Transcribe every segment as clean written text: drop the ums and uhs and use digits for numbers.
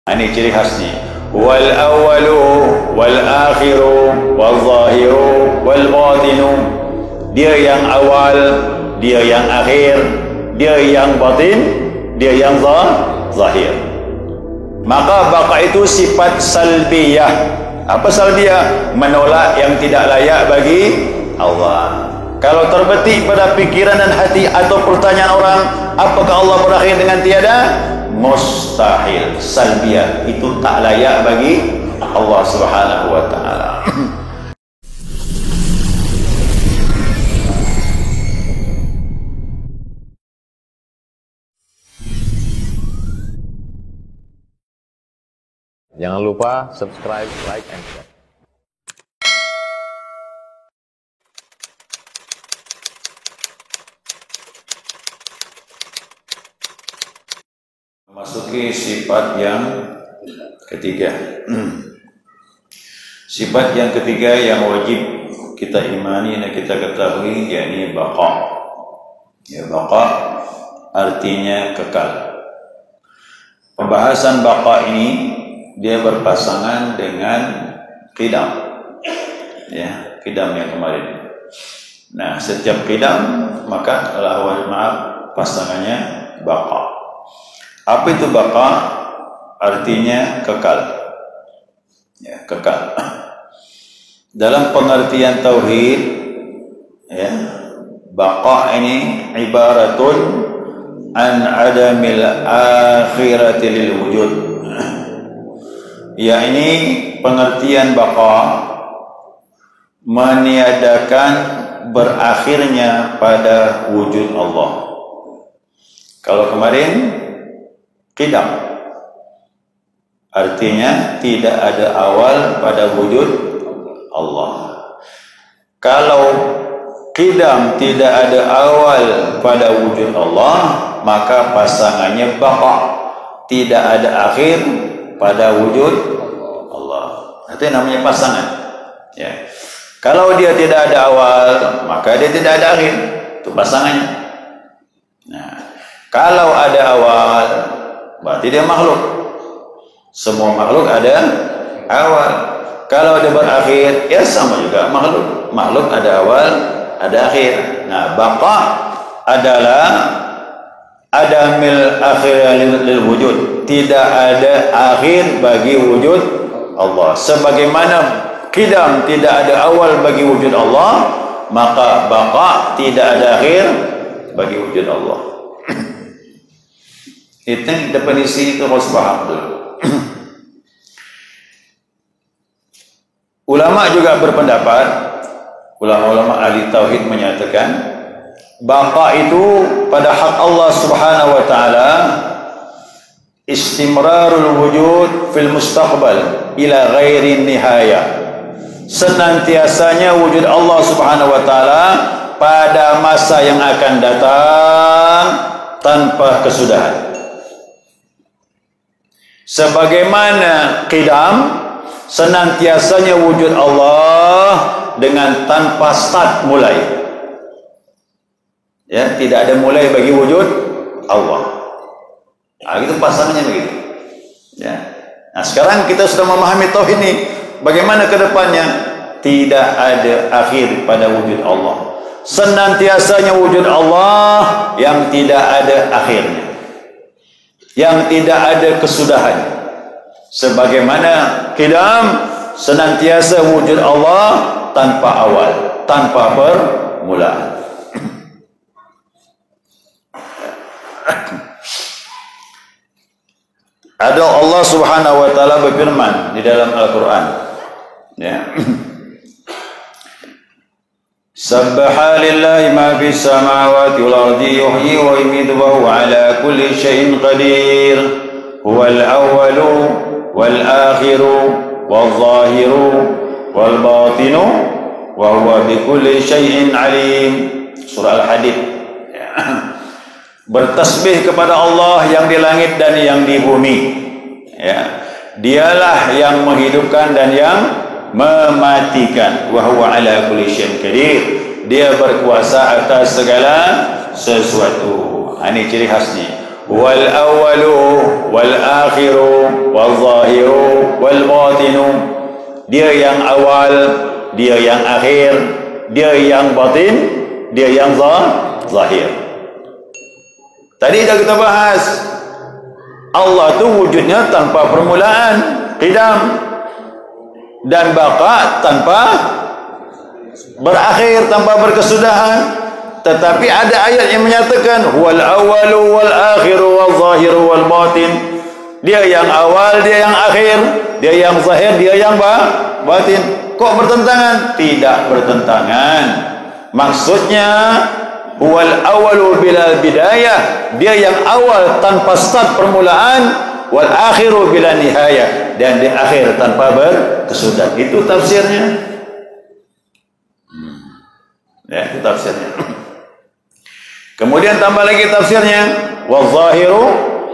Ini ciri khasnya. Wal awwalu wal akhiru wal zahiru wal batinu. Dia yang awal, dia yang akhir, dia yang batin, dia yang zahir. Maka baqa itu sifat salbiyah. Apa salbiyah? Menolak yang tidak layak bagi Allah. Kalau terbetik pada pikiran dan hati atau pertanyaan orang, apakah Allah berakhir dengan tiada? Mustahil. Salbiyah itu tak layak bagi Allah Subhanahu wa taala. Jangan lupa subscribe, like, and share. Memasuki sifat yang ketiga. Sifat yang ketiga yang wajib kita imani dan kita ketahui, yakni baqa. Ya, baqa artinya kekal. Pembahasan baqa ini dia berpasangan dengan qidam. Ya, qidam yang kemarin. Nah, setiap qidam maka pasangannya baqa. Apa itu baqa? Artinya kekal. Ya, kekal. Dalam pengertian tauhid, ya, baqa ini ibaratun an adamil akhirati lil wujud. Ya, ini pengertian baqa meniadakan berakhirnya pada wujud Allah. Kalau kemarin qidam artinya tidak ada awal pada wujud Allah. Kalau qidam tidak ada awal pada wujud Allah, maka pasangannya baqa, tidak ada akhir pada wujud Allah. Itu namanya pasangan. Ya. Kalau dia tidak ada awal, maka dia tidak ada akhir. Itu pasangannya. Nah, kalau ada awal, berarti dia makhluk. Semua makhluk ada awal. Kalau dia berakhir, ya sama juga makhluk. Makhluk ada awal, ada akhir. Nah, baqa adalah adamil akhir lil wujud. Tidak ada akhir bagi wujud Allah. Sebagaimana qidam tidak ada awal bagi wujud Allah, maka baqa tidak ada akhir bagi wujud Allah. Itu definisi itu harus paham dulu. Ulama juga berpendapat, ulama-ulama ahli tauhid menyatakan baqa itu pada hak Allah Subhanahu wa taala istimrarul wujud fil mustaqbal ila ghairi nihaya. Senantiasanya wujud Allah Subhanahu wa taala pada masa yang akan datang tanpa kesudahan. Sebagaimana qidam senantiasanya wujud Allah dengan tanpa start mulai. Ya, tidak ada mulai bagi wujud Allah. Nah, itu pasangannya begitu. Ya. Nah, sekarang kita sudah memahami tauhid ini. Bagaimana ke depannya? Tidak ada akhir pada wujud Allah. Senantiasanya wujud Allah yang tidak ada akhirnya, yang tidak ada kesudahan. Sebagaimana qidam senantiasa wujud Allah tanpa awal, tanpa permulaan. Ada Allah Subhanahu wa taala berfirman di dalam Al-Qur'an, ya. Sabbaha lillahi ma fis samawati wal ardi yuhyi wa yumiitu wa huwa ala kulli syai'in qadir. Huwal awwalu wal akhiru wal zahiru wal batinu wa huwa bikulli syai'in alim. Surah Al-Hadid. Ya. Bertasbih kepada Allah yang di langit dan yang di bumi. Ya. Dialah yang menghidupkan dan yang mematikan. Wa huwa ala kulli syai'in qadir. Dia berkuasa atas segala sesuatu. Ini ciri khasnya. wal awwalu wal akhiru wal zahiru wal batinu. Dia yang awal, dia yang akhir, dia yang batin, dia yang zahir. Tadi dah kita bahas, Allah tu wujudnya tanpa permulaan, qidam, dan baqa tanpa berakhir, tanpa berkesudahan. Tetapi ada ayat yang menyatakan wal awwalu wal akhiru wal zahiru wal batin. Dia yang awal, dia yang akhir, dia yang zahir, dia yang batin. Kok bertentangan? Tidak bertentangan. Maksudnya wal awalu bila bidayah, dia yang awal tanpa start permulaan, wal akhiru bila nihayah, dan di akhir tanpa berkesudahan. Itu tafsirnya. Ya, itu tafsirnya. Kemudian tambah lagi tafsirnya wal zahiru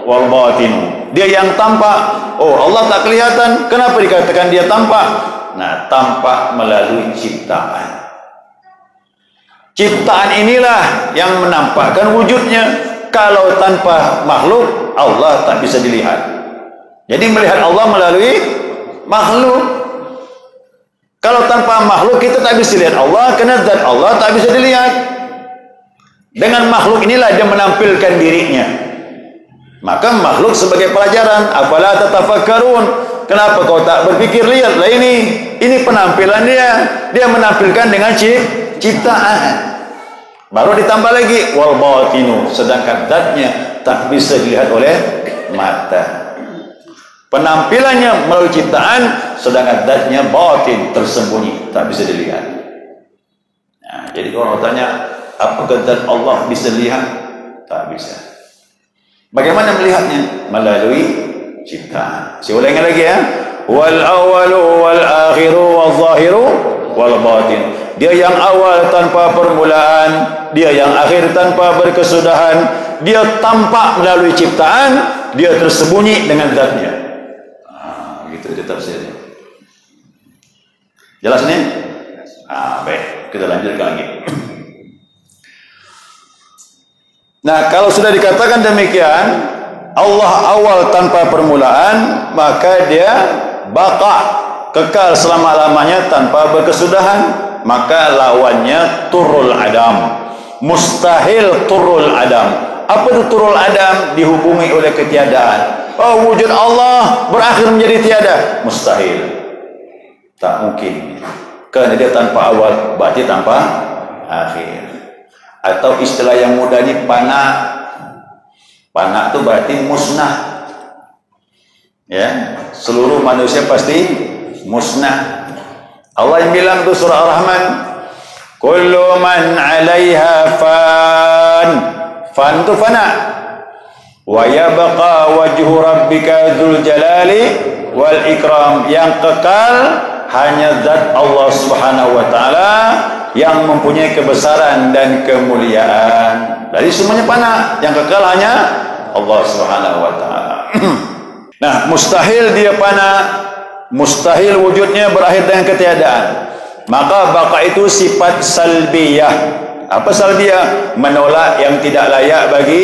wal batinu. Dia yang tampak. Oh, Allah tak kelihatan. Kenapa dikatakan dia tampak? Nah, tampak melalui ciptaan. Ciptaan inilah yang menampakkan wujudnya. Kalau tanpa makhluk, Allah tak bisa dilihat. Jadi melihat Allah melalui makhluk. Kalau tanpa makhluk kita tak bisa lihat Allah, kerana zat Allah tak bisa dilihat. Dengan makhluk inilah dia menampilkan dirinya. Maka makhluk sebagai pelajaran. Afala tatafakkarun. Kenapa kau tak berfikir? Lihatlah ini penampilan dia. Dia menampilkan dengan ciptaan. Baru ditambah lagi wal batinu, sedangkan zatnya tak bisa dilihat oleh mata. Penampilannya melalui ciptaan, sedangkan zatnya batin, tersembunyi, tak bisa dilihat. Nah, jadi orang tanya, apakah zat Allah bisa lihat? Tak bisa. Bagaimana melihatnya? Melalui ciptaan. Saya ulangi lagi ya. Wal awwalu wal akhiru wal zahiru wal batin. Dia yang awal tanpa permulaan, dia yang akhir tanpa berkesudahan, dia tampak melalui ciptaan, dia tersembunyi dengan zatnya. Gitu dia tafsirnya. Jelas ni? Baik, kita lanjutkan lagi. Nah, kalau sudah dikatakan demikian, Allah awal tanpa permulaan, maka dia baqa, kekal selama-lamanya tanpa berkesudahan. Maka lawannya turul adam. Mustahil turul adam. Apa itu turul adam? Dihubungi oleh ketiadaan. Oh, wujud Allah berakhir menjadi tiada. Mustahil. Tak mungkin. Kerana dia tanpa awal, berarti tanpa akhir. Atau istilah yang mudah ni panak. Panak tu berarti musnah. Ya, seluruh manusia pasti musnah. Allah yang bilang tu surah Ar-Rahman, kullu man 'alaiha fan. Fan tu fana. Wa yabqa wajhu rabbika dzul jalali wal ikram. Yang kekal hanya zat Allah Subhanahu wa taala yang mempunyai kebesaran dan kemuliaan. Dari semuanya fana, yang kekal hanya Allah Subhanahu wa taala. Nah, mustahil dia fana, mustahil wujudnya berakhir dengan ketiadaan. Maka baqa itu sifat salbiyah. Apa salbiyah? Menolak yang tidak layak bagi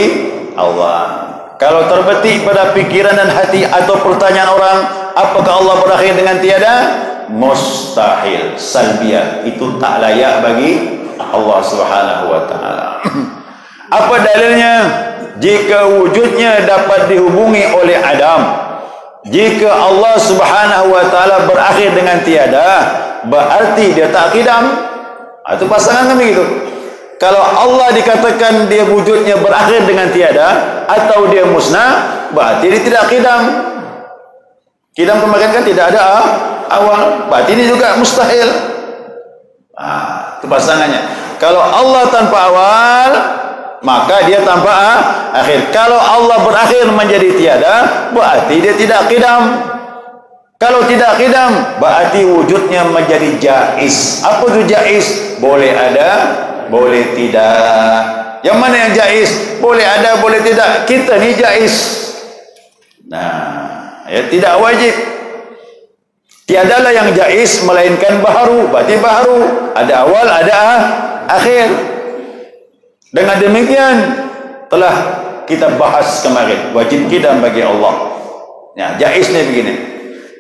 Allah. Kalau terbetik pada pikiran dan hati atau pertanyaan orang, apakah Allah berakhir dengan tiada? Mustahil. Salbiyah itu tak layak bagi Allah Subhanahu wa taala. Apa dalilnya? Jika wujudnya dapat dihubungi oleh Adam, jika Allah Subhanahu wa taala berakhir dengan tiada, berarti dia tak qidam. Itu pasangan kan begitu. Kalau Allah dikatakan dia wujudnya berakhir dengan tiada atau dia musnah, berarti dia tidak qidam. Qidam kemarin kan tidak ada awal, berarti ini juga mustahil. Itu pasangannya. Kalau Allah tanpa awal, maka dia tanpa akhir. Kalau Allah berakhir menjadi tiada, berarti dia tidak qidam. Kalau tidak qidam, berarti wujudnya menjadi jaiz. Apa itu jaiz? Boleh ada, boleh tidak. Yang mana yang jaiz? Boleh ada, boleh tidak. Kita ni jaiz. Nah, ya, tidak wajib. Tiadalah yang jaiz melainkan baharu. Berarti baharu ada awal, ada akhir. Dengan demikian telah kita bahas kemarin, wajib qidam bagi Allah. Ya, jaiz ni begini.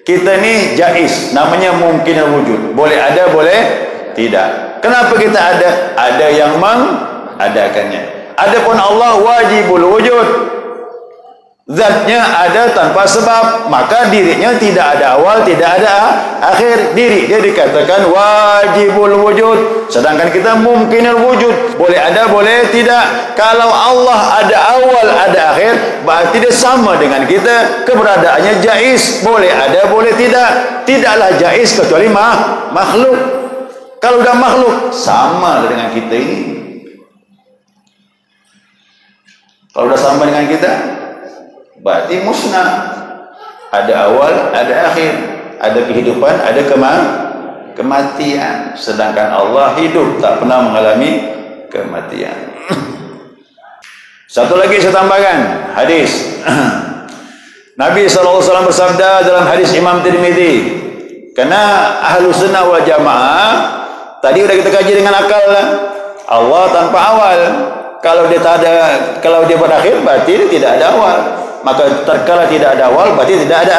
Kita ni jaiz, namanya mungkin wujud. Boleh ada, boleh tidak. Kenapa kita ada? Ada yang mengadakannya. Adapun Allah wajibul wujud. Zatnya ada tanpa sebab, maka dirinya tidak ada awal, tidak ada akhir. Diri dia dikatakan wajibul wujud, sedangkan kita mungkinul wujud, boleh ada, boleh tidak. Kalau Allah ada awal, ada akhir, berarti dia sama dengan kita, keberadaannya jaiz, boleh ada, boleh tidak. Tidaklah jaiz kecuali makhluk. Kalau dah makhluk, sama dengan kita ini. Kalau dah sama dengan kita, berarti musnah. Ada awal, ada akhir, ada kehidupan, ada kematian. Sedangkan Allah hidup, tak pernah mengalami kematian. Satu lagi saya tambahkan hadis. Nabi SAW bersabda dalam hadis Imam Tirmidzi, karena ahlu sunnah wal jamaah tadi sudah kita kaji dengan akal lah. Allah tanpa awal. Kalau dia tak ada, kalau dia berakhir, berarti dia tidak ada awal. Maka terkala tidak ada awal, berarti tidak ada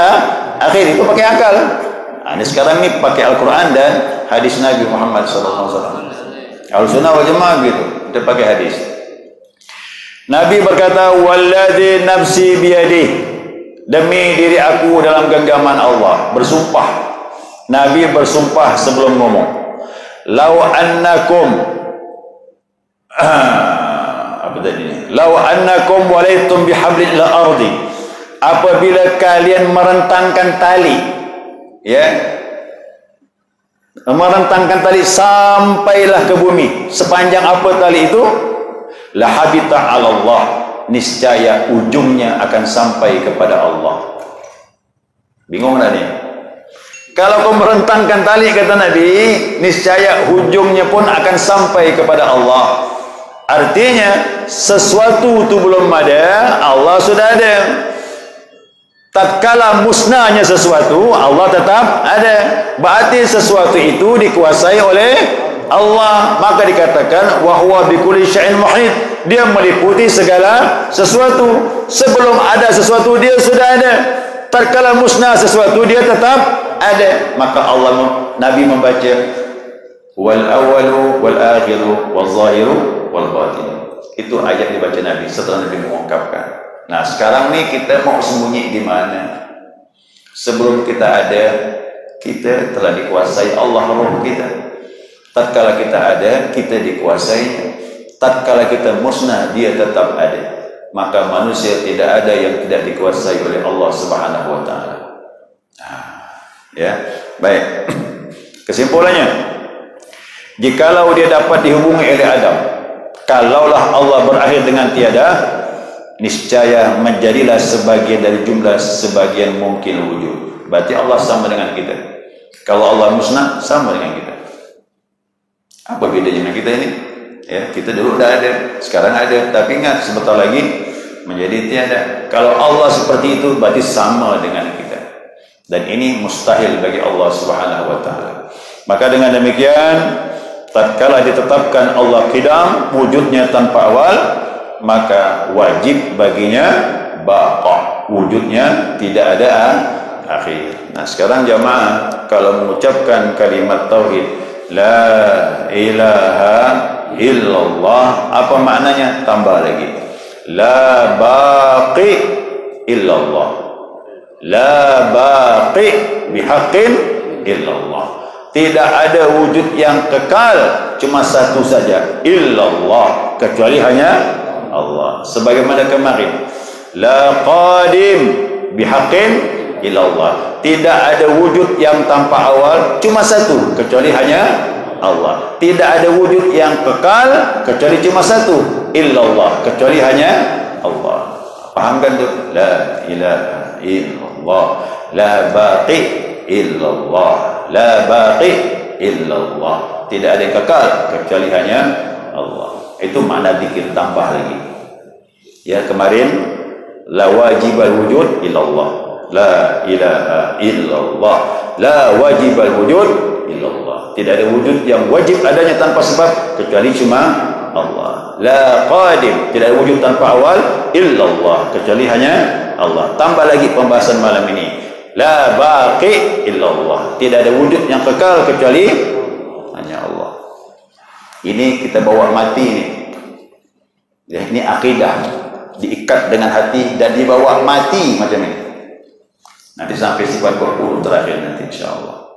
akhir. Itu pakai akal. Ini sekarang ni pakai Al-Quran dan hadis Nabi Muhammad SAW. Al-Sunnah wal Jamaah gitu, kita pakai hadis. Nabi berkata, walladzi nafsi biyadih, demi diri aku dalam genggaman Allah, bersumpah. Nabi bersumpah sebelum ngomong, lau annakum apa tadi ni? Lau annakum walaitum bihablil ardi, apabila kalian merentangkan tali, ya, merentangkan tali sampailah ke bumi, sepanjang apa tali itu? La habita 'ala Allah, niscaya ujungnya akan sampai kepada Allah. Bingung tak ni? Kalau kau merentangkan tali, kata Nabi, niscaya ujungnya pun akan sampai kepada Allah. Artinya sesuatu itu belum ada, Allah sudah ada. Tatkala musnahnya sesuatu, Allah tetap ada. Berarti sesuatu itu dikuasai oleh Allah. Maka dikatakan wa huwa bikulli syai'in muhit, dia meliputi segala sesuatu. Sebelum ada sesuatu, dia sudah ada. Tatkala musnah sesuatu, dia tetap ada. Maka Allah, Nabi membaca wal awalu wal akhiru wal zahiru wal batin. Itu ayat dibaca Nabi setelah Nabi mengungkapkan. Nah, sekarang ni kita mau sembunyi di mana? Sebelum kita ada, kita telah dikuasai Allah roh kita. Tatkala kita ada, kita dikuasai. Tatkala kita musnah, dia tetap ada. Maka manusia tidak ada yang tidak dikuasai oleh Allah Subhanahu wa taala. Ya, baik. Kesimpulannya, jikalau dia dapat dihubungi oleh Adam, kalaulah Allah berakhir dengan tiada, niscaya menjadilah sebagian dari jumlah sebagian mungkin wujud. Berarti Allah sama dengan kita. Kalau Allah musnah, sama dengan kita. Apa bedanya dengan kita ini? Ya, kita dulu dah ada, sekarang ada, tapi ingat sebentar lagi menjadi tiada. Kalau Allah seperti itu, berarti sama dengan kita. Dan ini mustahil bagi Allah Subhanahu wa taala. Maka dengan demikian, tatkala ditetapkan Allah qidam, wujudnya tanpa awal, maka wajib baginya baqa, wujudnya tidak ada akhir. Nah, sekarang jamaah kalau mengucapkan kalimat tauhid la ilaha illallah, apa maknanya? Tambah lagi, la baqi illallah, la baqi bihaqqin illallah. Tidak ada wujud yang kekal, cuma satu saja, illallah, kecuali hanya Allah. Sebagaimana kemarin, la qadim bihaqqin illallah, tidak ada wujud yang tanpa awal, cuma satu, kecuali hanya Allah. Tidak ada wujud yang kekal, kecuali cuma satu, illallah, kecuali hanya Allah. Fahamkan tu? La ilaha illallah, la baqi illallah, la baqi illallah. Tidak ada yang kekal kecuali hanya Allah. Itu makna zikir, tambah lagi. Ya, kemarin la wajibal wujud illallah, la ilaha illallah, la wajibal wujud illallah. Tidak ada wujud yang wajib adanya tanpa sebab kecuali cuma Allah. la qadim, tidak ada wujud tanpa awal illallah, kecuali hanya Allah. Tambah lagi pembahasan malam ini, la baqi illallah, tidak ada wujud yang kekal kecuali hanya Allah. Ini kita bawa mati ini. Ya, ini akidah, diikat dengan hati dan dibawa mati macam ini. Nanti sampai sifat 20 terakhir nanti insyaallah.